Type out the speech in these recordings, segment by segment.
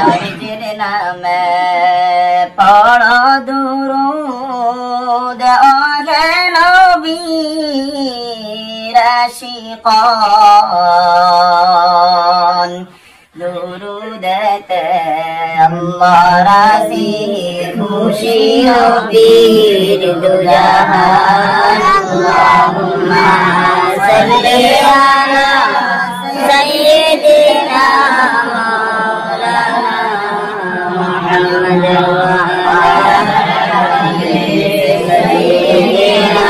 নিজের নামে পড়ো দুরূদ ওহে নবীর আশিকান দুরূদেতে আল্লাহ রাজি খুশি নবীর দুজাহান আল্লাহুম্মা সাল্লি আলা সাইয়্যিদিনা মাওলানা মুহাম্মদ ওয়া আলা আলি সাইয়্যিদিনা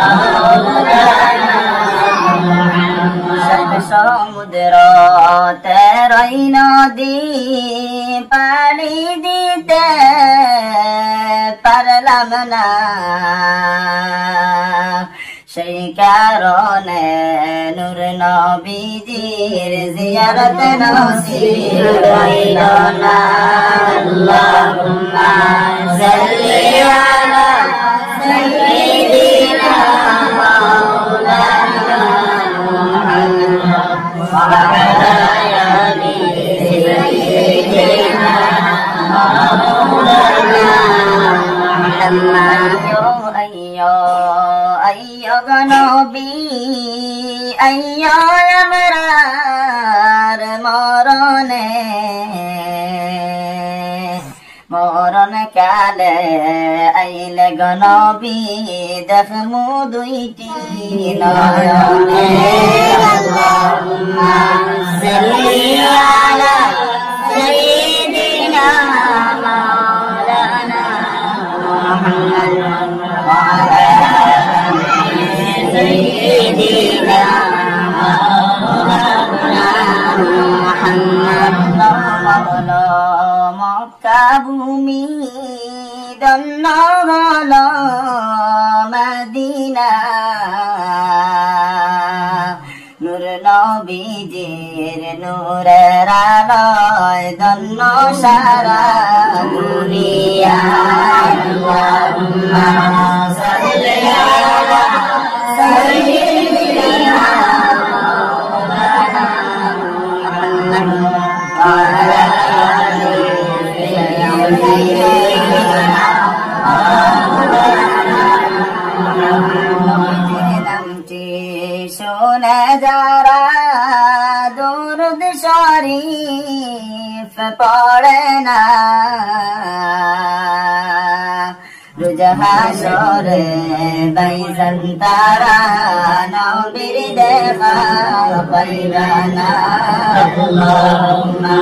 মাওলানা মুহাম্মদ সমুদ্র তেরই নদী পানি দিতে পারলাম না সেই কারণে নূর নবীজির জিয়ারত নসিব হইল না আল্লাহুম্মা সাল্লি আলা সাইয়্যিদিনা মাওলানা মুহাম্মদ ওয়া আলা আলি সাইয়্যিদিনা মাওলানা মুহাম্মদ أيّو نبي أيّو أمرار মরণ কালে আইলে গনবী দেখমু দুইটি নয়নে আল্লাহুম্মা সাল্লি আলা সাইয়্যিদিনা মাওলানা মুহাম্মদ ওয়া আলা সাইয়্যিদিনা মাওলানা মুহাম্মদ মক্কা ভূমি দন্ন হল মদিনা নূর নবীজির নূরের আলোয় দন্ন সারা দুনিয়া আল্লাহুম্মা সাল্লি আলা সাইয়্যিদিনা মাওলানা মুহাম্মদ ওয়া আলা আলি সাইয়্যিদিনা মাওলানা মুহাম্মদ নামটি শুনে যারা দুরূদ শরীফ পড়ে না রোজ হাসরে বাইজান তারা নবীর দেখা পাইবে না আল্লাহুম্মা